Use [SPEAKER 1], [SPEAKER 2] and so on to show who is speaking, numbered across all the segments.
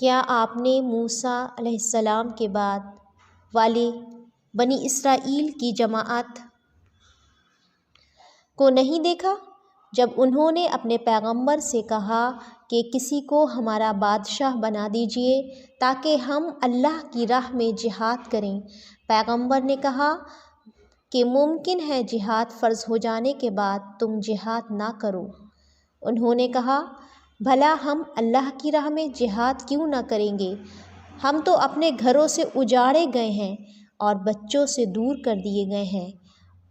[SPEAKER 1] کیا آپ نے موسیٰ علیہ السلام کے بعد والے بنی اسرائیل کی جماعت کو نہیں دیکھا جب انہوں نے اپنے پیغمبر سے کہا کہ کسی کو ہمارا بادشاہ بنا دیجئے تاکہ ہم اللہ کی راہ میں جہاد کریں؟ پیغمبر نے کہا کہ ممکن ہے جہاد فرض ہو جانے کے بعد تم جہاد نہ کرو۔ انہوں نے کہا بھلا ہم اللہ کی راہ میں جہاد کیوں نہ کریں گے؟ ہم تو اپنے گھروں سے اجاڑے گئے ہیں اور بچوں سے دور کر دیے گئے ہیں۔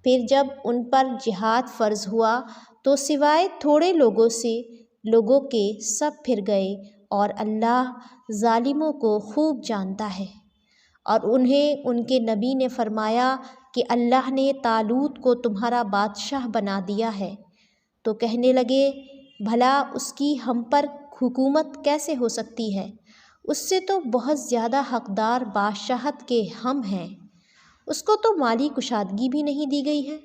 [SPEAKER 1] پھر جب ان پر جہاد فرض ہوا تو سوائے تھوڑے لوگوں کے سب پھر گئے، اور اللہ ظالموں کو خوب جانتا ہے۔ اور انہیں ان کے نبی نے فرمایا کہ اللہ نے طالوت کو تمہارا بادشاہ بنا دیا ہے، تو کہنے لگے بھلا اس کی ہم پر حکومت کیسے ہو سکتی ہے؟ اس سے تو بہت زیادہ حقدار بادشاہت کے ہم ہیں، اس کو تو مالی کشادگی بھی نہیں دی گئی ہے۔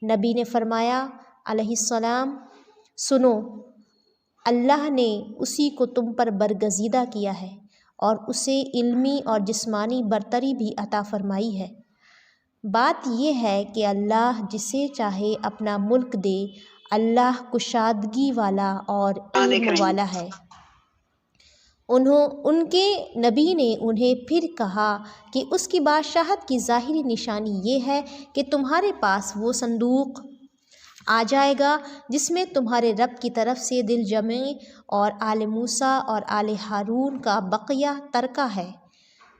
[SPEAKER 1] نبی نے فرمایا علیہ السلام سنو، اللہ نے اسی کو تم پر برگزیدہ کیا ہے اور اسے علمی اور جسمانی برتری بھی عطا فرمائی ہے۔ بات یہ ہے کہ اللہ جسے چاہے اپنا ملک دے، اللہ کشادگی والا اور علم والا ہے۔ ان کے نبی نے انہیں پھر کہا کہ اس کی بادشاہت کی ظاہری نشانی یہ ہے کہ تمہارے پاس وہ صندوق آ جائے گا جس میں تمہارے رب کی طرف سے دل جمعی اور آل موسیٰ اور آل ہارون کا بقیہ ترکہ ہے۔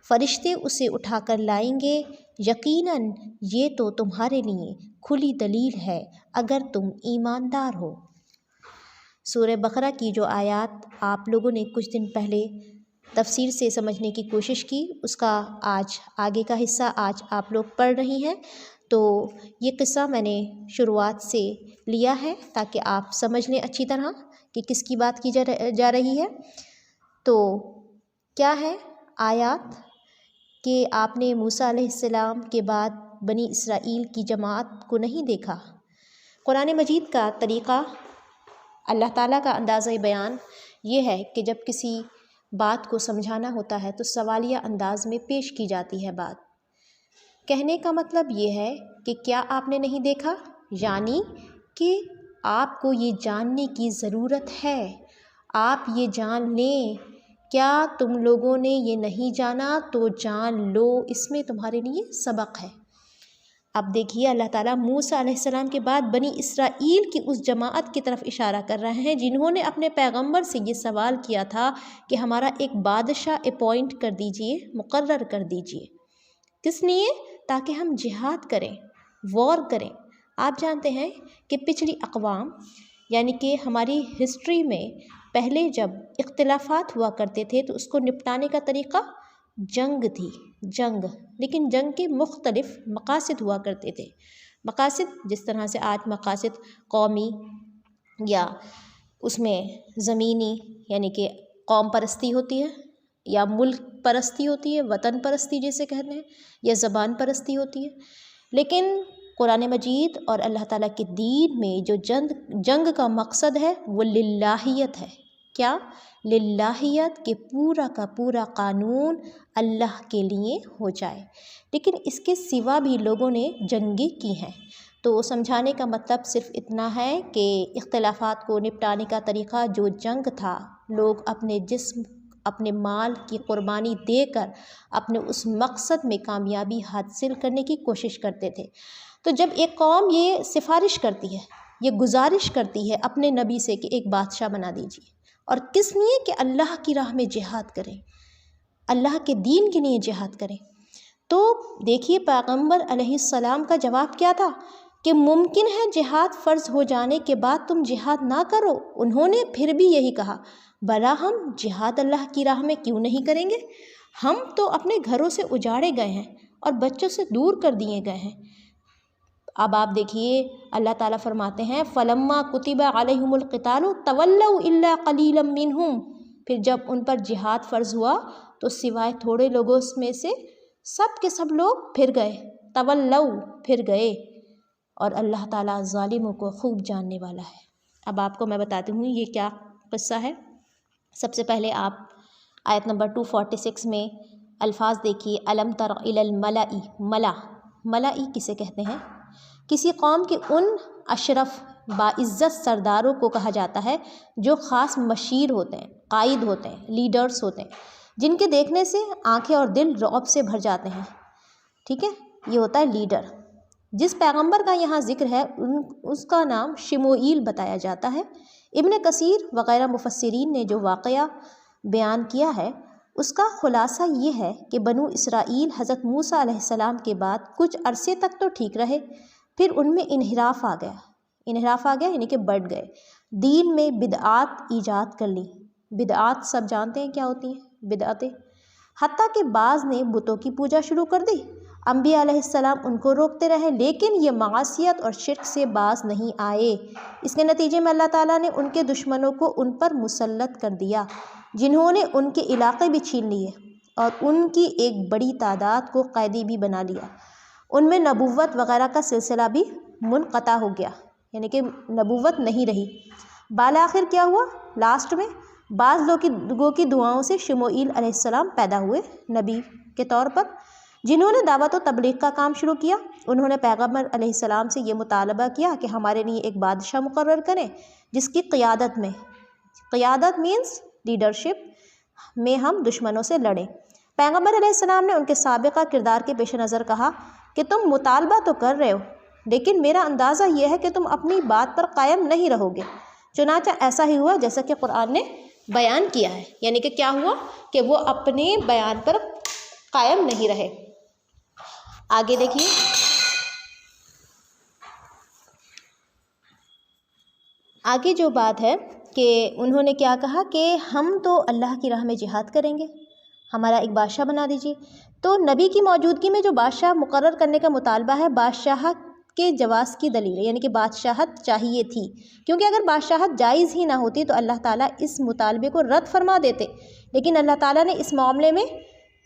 [SPEAKER 1] فرشتے اسے اٹھا کر لائیں گے، یقیناً یہ تو تمہارے لیے کھلی دلیل ہے اگر تم ایماندار ہو۔ سورہ بقرہ کی جو آیات آپ لوگوں نے کچھ دن پہلے تفسیر سے سمجھنے کی کوشش کی، اس کا آج آگے کا حصہ آج آپ لوگ پڑھ رہی ہیں۔ تو یہ قصہ میں نے شروعات سے لیا ہے تاکہ آپ سمجھ لیں اچھی طرح کہ کس کی بات کی جا رہی ہے۔ تو کیا ہے آیات کہ آپ نے موسیٰ علیہ السلام کے بعد بنی اسرائیل کی جماعت کو نہیں دیکھا؟ قرآن مجید کا طریقہ، اللہ تعالیٰ کا اندازہ بیان یہ ہے کہ جب کسی بات کو سمجھانا ہوتا ہے تو سوالیہ انداز میں پیش کی جاتی ہے بات۔ کہنے کا مطلب یہ ہے کہ کیا آپ نے نہیں دیکھا، یعنی کہ آپ کو یہ جاننے کی ضرورت ہے، آپ یہ جان لیں۔ کیا تم لوگوں نے یہ نہیں جانا تو جان لو، اس میں تمہارے لیے سبق ہے۔ اب دیکھیے اللہ تعالیٰ موسیٰ علیہ السلام کے بعد بنی اسرائیل کی اس جماعت کی طرف اشارہ کر رہے ہیں جنہوں نے اپنے پیغمبر سے یہ سوال کیا تھا کہ ہمارا ایک بادشاہ اپوائنٹ کر دیجئے، مقرر کر دیجئے۔ کس لیے؟ تاکہ ہم جہاد کریں، وار کریں۔ آپ جانتے ہیں کہ پچھلی اقوام یعنی کہ ہماری ہسٹری میں پہلے جب اختلافات ہوا کرتے تھے تو اس کو نپٹانے کا طریقہ جنگ تھی، جنگ۔ لیکن جنگ کے مختلف مقاصد ہوا کرتے تھے۔ مقاصد جس طرح سے آج مقاصد قومی یا اس میں زمینی یعنی کہ قوم پرستی ہوتی ہے، یا ملک پرستی ہوتی ہے، وطن پرستی جسے کہتے ہیں، یا زبان پرستی ہوتی ہے۔ لیکن قرآن مجید اور اللہ تعالیٰ کے دین میں جو جنگ کا مقصد ہے وہ للہیت ہے۔ کیا؟ للہیت، کہ پورا کا پورا قانون اللہ کے لیے ہو جائے۔ لیکن اس کے سوا بھی لوگوں نے جنگیں کی ہیں، تو سمجھانے کا مطلب صرف اتنا ہے کہ اختلافات کو نپٹانے کا طریقہ جو جنگ تھا، لوگ اپنے جسم، اپنے مال کی قربانی دے کر اپنے اس مقصد میں کامیابی حاصل کرنے کی کوشش کرتے تھے۔ تو جب ایک قوم یہ سفارش کرتی ہے، یہ گزارش کرتی ہے اپنے نبی سے کہ ایک بادشاہ بنا دیجیے، اور کس لیے؟ کہ اللہ کی راہ میں جہاد کریں، اللہ کے دین کے لیے جہاد کریں۔ تو دیکھیے پیغمبر علیہ السلام کا جواب کیا تھا کہ ممکن ہے جہاد فرض ہو جانے کے بعد تم جہاد نہ کرو۔ انہوں نے پھر بھی یہی کہا بھلا ہم جہاد اللہ کی راہ میں کیوں نہیں کریں گے؟ ہم تو اپنے گھروں سے اجاڑے گئے ہیں اور بچوں سے دور کر دیے گئے ہیں۔ اب آپ دیکھیے اللہ تعالیٰ فرماتے ہیں فَلَمَّا كُتِبَ عَلَيْهُمُ الْقِتَالُ تَوَلَّوْا إِلَّا قَلِيلًا مِّنْهُمْ۔ پھر جب ان پر جہاد فرض ہوا تو سوائے تھوڑے لوگوں میں سے سب کے سب لوگ پھر گئے، تولوا، پھر گئے، اور اللہ تعالیٰ ظالموں کو خوب جاننے والا ہے۔ اب آپ کو میں بتاتی ہوں یہ کیا قصہ ہے۔ سب سے پہلے آپ آیت نمبر 246 میں الفاظ دیکھیے، الم تر الی الملئی، ملائی کسے کہتے ہیں؟ کسی قوم کے ان اشرف باعزت سرداروں کو کہا جاتا ہے جو خاص مشیر ہوتے ہیں، قائد ہوتے ہیں، لیڈرز ہوتے ہیں، جن کے دیکھنے سے آنکھیں اور دل رعب سے بھر جاتے ہیں، ٹھیک ہے، یہ ہوتا ہے لیڈر۔ جس پیغمبر کا یہاں ذکر ہے اس کا نام شموئیل بتایا جاتا ہے۔ ابن کثیر وغیرہ مفسرین نے جو واقعہ بیان کیا ہے اس کا خلاصہ یہ ہے کہ بنو اسرائیل حضرت موسیٰ علیہ السلام کے بعد کچھ عرصے تک تو ٹھیک رہے، پھر ان میں انحراف آ گیا یعنی کہ بڑھ گئے، دین میں بدعات ایجاد کر لی۔ بدعات سب جانتے ہیں کیا ہوتی ہیں بدعتیں، حتیٰ کہ بعض نے بتوں کی پوجا شروع کر دی۔ انبیاء علیہ السلام ان کو روکتے رہے لیکن یہ معاصیت اور شرک سے باز نہیں آئے۔ اس کے نتیجے میں اللہ تعالیٰ نے ان کے دشمنوں کو ان پر مسلط کر دیا، جنہوں نے ان کے علاقے بھی چھین لیے اور ان کی ایک بڑی تعداد کو قیدی بھی بنا لیا۔ ان میں نبوت وغیرہ کا سلسلہ بھی منقطع ہو گیا، یعنی کہ نبوت نہیں رہی۔ بالآخر کیا ہوا؟ لاسٹ میں بعض لوگوں کی دعاؤں سے شموئیل علیہ السلام پیدا ہوئے نبی کے طور پر، جنہوں نے دعوت و تبلیغ کا کام شروع کیا۔ انہوں نے پیغمبر علیہ السلام سے یہ مطالبہ کیا کہ ہمارے لیے ایک بادشاہ مقرر کریں جس کی قیادت مینس لیڈرشپ میں ہم دشمنوں سے لڑیں۔ پیغمبر علیہ السلام نے ان کے سابقہ کردار کے پیش نظر کہا کہ تم مطالبہ تو کر رہے ہو لیکن میرا اندازہ یہ ہے کہ تم اپنی بات پر قائم نہیں رہو گے۔ چنانچہ ایسا ہی ہوا جیسا کہ قرآن نے بیان کیا ہے، یعنی کہ کیا ہوا کہ وہ اپنے بیان پر قائم نہیں رہے۔ آگے دیکھیے، آگے جو بات ہے کہ انہوں نے کیا کہا کہ ہم تو اللہ کی راہ میں جہاد کریں گے، ہمارا ایک بادشاہ بنا دیجیے۔ تو نبی کی موجودگی میں جو بادشاہ مقرر کرنے کا مطالبہ ہے، بادشاہت کے جواز کی دلیل ہے، یعنی کہ بادشاہت چاہیے تھی، کیونکہ اگر بادشاہت جائز ہی نہ ہوتی تو اللہ تعالیٰ اس مطالبے کو رد فرما دیتے، لیکن اللہ تعالیٰ نے اس معاملے میں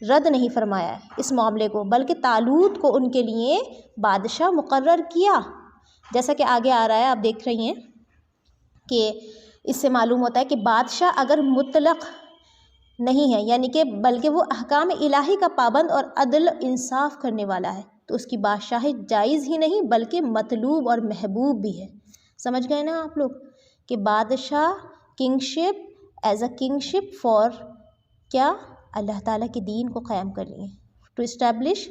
[SPEAKER 1] رد نہیں فرمایا ہے اس معاملے کو، بلکہ طالوت کو ان کے لیے بادشاہ مقرر کیا، جیسا کہ آگے آ رہا ہے، آپ دیکھ رہی ہیں کہ اس سے معلوم ہوتا ہے کہ بادشاہ اگر مطلق نہیں ہے، یعنی کہ بلکہ وہ احکام الہی کا پابند اور عدل انصاف کرنے والا ہے، تو اس کی بادشاہی جائز ہی نہیں بلکہ مطلوب اور محبوب بھی ہے۔ سمجھ گئے نا آپ لوگ کہ بادشاہ kingship as a kingship for کیا؟ اللہ تعالیٰ کے دین کو قائم کر لیے، ٹو اسٹیبلش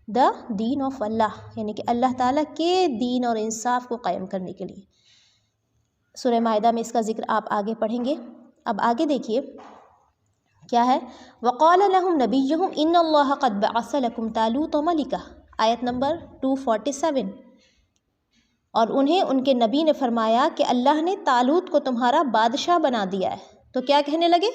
[SPEAKER 1] دا دین آف اللہ، یعنی کہ اللہ تعالیٰ کے دین اور انصاف کو قائم کرنے کے لیے۔ سورہ مائدہ میں اس کا ذکر آپ آگے پڑھیں گے۔ اب آگے دیکھیے کیا ہے، وَقَالَ لَهُمْ نَبِيُّهُمْ إِنَّ اللَّهَ قَدْ بَعَثَ لَكُمْ طَالُوتَ مَلِكًا، آیت نمبر 247۔ اور انہیں ان کے نبی نے فرمایا کہ اللہ نے طالوت کو تمہارا بادشاہ بنا دیا ہے۔ تو کیا کہنے لگے؟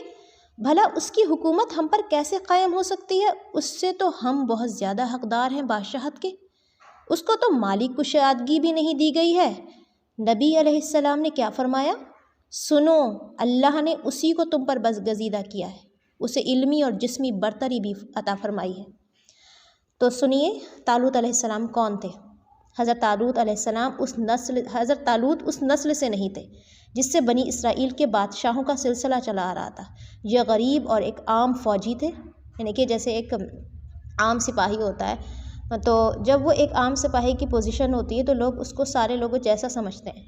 [SPEAKER 1] بھلا اس کی حکومت ہم پر کیسے قائم ہو سکتی ہے؟ اس سے تو ہم بہت زیادہ حقدار ہیں بادشاہت کے، اس کو تو مالی کشادگی بھی نہیں دی گئی ہے۔ نبی علیہ السلام نے کیا فرمایا؟ سنو، اللہ نے اسی کو تم پر برگزیدہ کیا ہے، اسے علمی اور جسمی برتری بھی عطا فرمائی ہے۔ تو سنیے طالوت علیہ السلام کون تھے؟ حضرت طالوت علیہ السلام حضرت طالوت اس نسل سے نہیں تھے جس سے بنی اسرائیل کے بادشاہوں کا سلسلہ چلا آ رہا تھا۔ یہ غریب اور ایک عام فوجی تھے، یعنی کہ جیسے ایک عام سپاہی ہوتا ہے، تو جب وہ ایک عام سپاہی کی پوزیشن ہوتی ہے تو لوگ اس کو سارے لوگوں جیسا سمجھتے ہیں،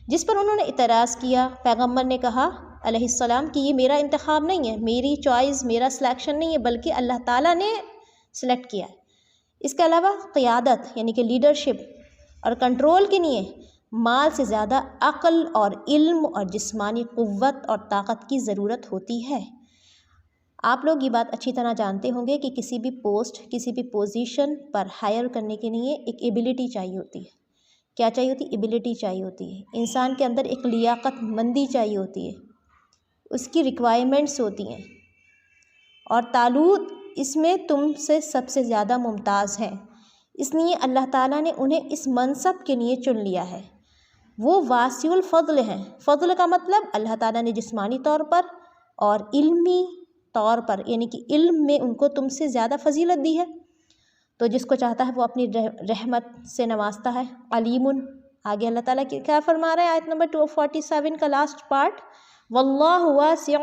[SPEAKER 1] جس پر انہوں نے اعتراض کیا۔ پیغمبر نے کہا علیہ السلام کہ یہ میرا انتخاب نہیں ہے، میری چوائس، میرا سلیکشن نہیں ہے، بلکہ اللہ تعالیٰ نے سلیکٹ کیا ہے۔ اس کے علاوہ قیادت یعنی کہ لیڈرشپ اور کنٹرول کے لیے مال سے زیادہ عقل اور علم اور جسمانی قوت اور طاقت کی ضرورت ہوتی ہے۔ آپ لوگ یہ بات اچھی طرح جانتے ہوں گے کہ کسی بھی پوسٹ، کسی بھی پوزیشن پر ہائر کرنے کے لیے ایک ایبلٹی چاہیے ہوتی ہے۔ کیا چاہیے ہوتی ہے؟ ایبلٹی چاہیے ہوتی ہے، انسان کے اندر ایک لیاقت مندی چاہیے ہوتی ہے، اس کی ریکوائرمنٹس ہوتی ہیں، اور طالوت اس میں تم سے سب سے زیادہ ممتاز ہیں، اس لیے اللہ تعالیٰ نے انہیں اس منصب کے لیے چن لیا ہے۔ وہ واسع الفضل ہیں، فضل کا مطلب اللہ تعالیٰ نے جسمانی طور پر اور علمی طور پر، یعنی کہ علم میں ان کو تم سے زیادہ فضیلت دی ہے، تو جس کو چاہتا ہے وہ اپنی رحمت سے نوازتا ہے۔ علیم، آگے اللہ تعالیٰ کیا فرما رہا ہے آیت نمبر 247 کا لاسٹ پارٹ، واللہ واسع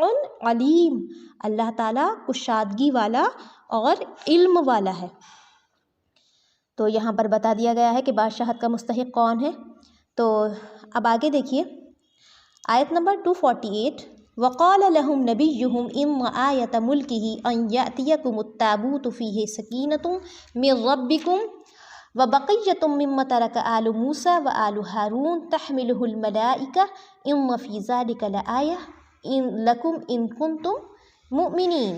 [SPEAKER 1] علیم، اللہ تعالیٰ کشادگی والا اور علم والا ہے۔ تو یہاں پر بتا دیا گیا ہے کہ بادشاہت کا مستحق کون ہے۔ تو اب آگے دیکھیے آیت نمبر 248، وقال لهم نبيهم ان آیۃ ملکہ ان یأتیکم التابوت فیہ سکینۃ من ربکم وبقیۃ مما ترک آل موسیٰ وآل ہارون تحملہ الملائکہ ان فی ذلک لآیۃ لکم ان کنتم مؤمنین۔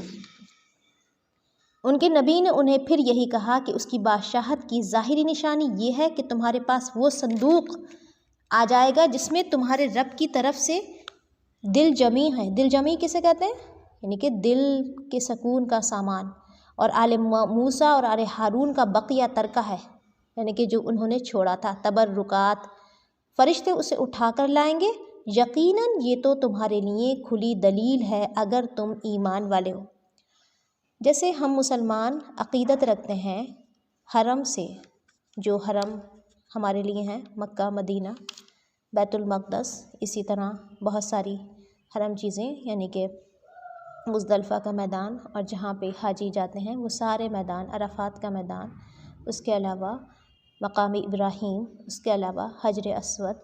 [SPEAKER 1] ان کے نبی نے انہیں پھر یہی کہا کہ اس کی بادشاہت کی ظاہری نشانی یہ ہے کہ تمہارے پاس وہ صندوق آ جائے گا جس میں تمہارے رب کی طرف سے دل جمی ہے۔ دل جمی کسے کہتے ہیں؟ یعنی کہ دل کے سکون کا سامان، اور آل موسیٰ اور آل ہارون کا بقیہ ترکہ ہے، یعنی کہ جو انہوں نے چھوڑا تھا، تبرکات، فرشتے اسے اٹھا کر لائیں گے۔ یقیناً یہ تو تمہارے لیے کھلی دلیل ہے اگر تم ایمان والے ہو۔ جیسے ہم مسلمان عقیدت رکھتے ہیں حرم سے، جو حرم ہمارے لیے ہیں مکہ، مدینہ، بیت المقدس، اسی طرح بہت ساری حرم چیزیں، یعنی کہ مزدلفہ کا میدان، اور جہاں پہ حاجی جاتے ہیں وہ سارے میدان، عرفات کا میدان، اس کے علاوہ مقام ابراہیم، اس کے علاوہ حجر اسود،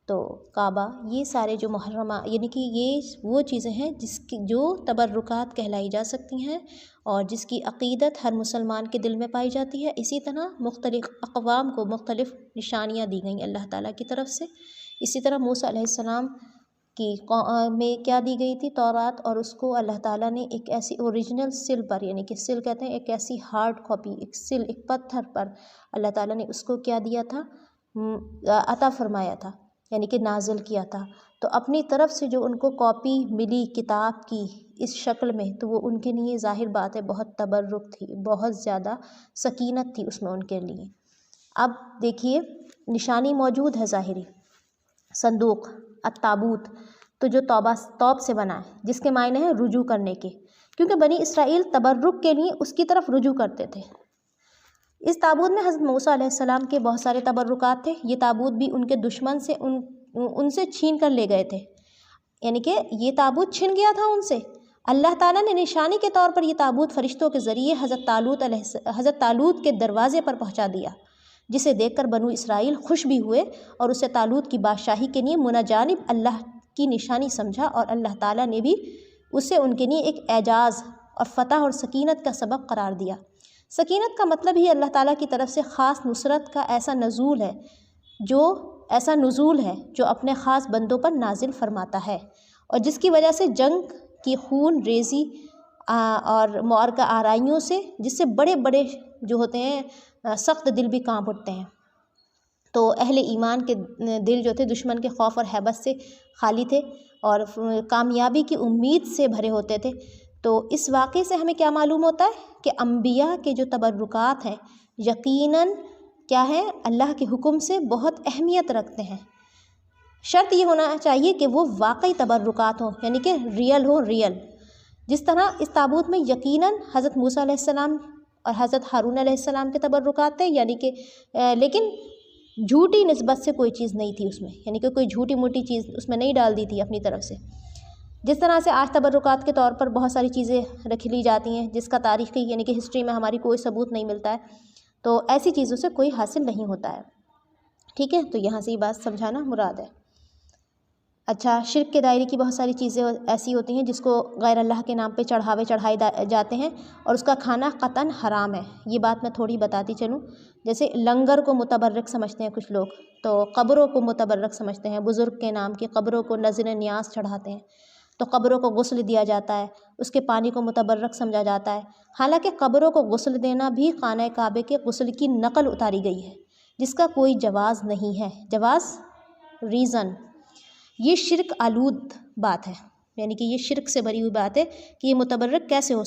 [SPEAKER 1] تو کعبہ، یہ سارے جو محرمہ، یعنی کہ یہ وہ چیزیں ہیں جس کی جو تبرکات کہلائی جا سکتی ہیں اور جس کی عقیدت ہر مسلمان کے دل میں پائی جاتی ہے۔ اسی طرح مختلف اقوام کو مختلف نشانیاں دی گئیں اللہ تعالیٰ کی طرف سے۔ اسی طرح موسیٰ علیہ السلام کی میں کیا دی گئی تھی؟ تورات، اور اس کو اللہ تعالیٰ نے ایک ایسی اوریجنل سل پر، یعنی کہ سل کہتے ہیں ایک ایسی ہارڈ کاپی، ایک سل، ایک پتھر پر اللہ تعالیٰ نے اس کو کیا دیا تھا؟ عطا فرمایا تھا، یعنی کہ نازل کیا تھا۔ تو اپنی طرف سے جو ان کو کاپی ملی کتاب کی اس شکل میں، تو وہ ان کے لیے ظاہر بات ہے بہت تبرک تھی، بہت زیادہ سکینت تھی اس میں ان کے لیے۔ اب دیکھیے نشانی موجود ہے ظاہری، صندوق التابوت، تو جو توب سے بنا ہے، جس کے معنی ہیں رجوع کرنے کے، کیونکہ بنی اسرائیل تبرک کے لیے اس کی طرف رجوع کرتے تھے۔ اس تابوت میں حضرت موسیٰ علیہ السلام کے بہت سارے تبرکات تھے۔ یہ تابوت بھی ان کے دشمن سے ان سے چھین کر لے گئے تھے، یعنی کہ یہ تابوت چھن گیا تھا ان سے۔ اللہ تعالیٰ نے نشانی کے طور پر یہ تابوت فرشتوں کے ذریعے حضرت طالوت کے دروازے پر پہنچا دیا، جسے دیکھ کر بنو اسرائیل خوش بھی ہوئے اور اسے طالوت کی بادشاہی کے لیے منجانب اللہ کی نشانی سمجھا، اور اللہ تعالیٰ نے بھی اسے ان کے لیے ایک اعجاز اور فتح اور سکینت کا سبب قرار دیا۔ سکینت کا مطلب ہی اللہ تعالیٰ کی طرف سے خاص نصرت کا ایسا نزول ہے جو اپنے خاص بندوں پر نازل فرماتا ہے، اور جس کی وجہ سے جنگ کی خون ریزی اور معرکہ آرائیوں سے، جس سے بڑے بڑے جو ہوتے ہیں سخت دل بھی کانپ اٹھتے ہیں۔ تو اہل ایمان کے دل جو تھے دشمن کے خوف اور ہیبت سے خالی تھے اور کامیابی کی امید سے بھرے ہوتے تھے۔ تو اس واقعے سے ہمیں کیا معلوم ہوتا ہے کہ انبیاء کے جو تبرکات ہیں یقیناً کیا ہے؟ اللہ کے حکم سے بہت اہمیت رکھتے ہیں۔ شرط یہ ہونا چاہیے کہ وہ واقعی تبرکات ہوں، یعنی کہ ریئل ہوں، ریئل۔ جس طرح اس تابوت میں یقیناً حضرت موسیٰ علیہ السلام اور حضرت ہارون علیہ السلام کے تبرکات تھے، یعنی کہ لیکن جھوٹی نسبت سے کوئی چیز نہیں تھی اس میں، یعنی کہ کوئی جھوٹی موٹی چیز اس میں نہیں ڈال دی تھی اپنی طرف سے۔ جس طرح سے آج تبرکات کے طور پر بہت ساری چیزیں رکھ لی جاتی ہیں جس کا تاریخی یعنی کہ ہسٹری میں ہماری کوئی ثبوت نہیں ملتا ہے، تو ایسی چیزوں سے کوئی حاصل نہیں ہوتا ہے۔ ٹھیک ہے، تو یہاں سے یہ بات سمجھانا مراد ہے۔ اچھا، شرک کے دائرے کی بہت ساری چیزیں ایسی ہوتی ہیں جس کو غیر اللہ کے نام پہ چڑھائے جاتے ہیں اور اس کا کھانا قطعاً حرام ہے۔ یہ بات میں تھوڑی بتاتی چلوں۔ جیسے لنگر کو متبرک سمجھتے ہیں کچھ لوگ، تو قبروں کو متبرک سمجھتے ہیں، بزرگ کے نام کی قبروں کو نذر نیاز چڑھاتے ہیں، تو قبروں کو غسل دیا جاتا ہے، اس کے پانی کو متبرک سمجھا جاتا ہے۔ حالانکہ قبروں کو غسل دینا بھی خانہ کعبہ کے غسل کی نقل اتاری گئی ہے، جس کا کوئی جواز نہیں ہے۔ جواز ریزن، یہ شرک آلود بات ہے، یعنی کہ یہ شرک سے بھری ہوئی بات ہے کہ یہ متبرک کیسے ہو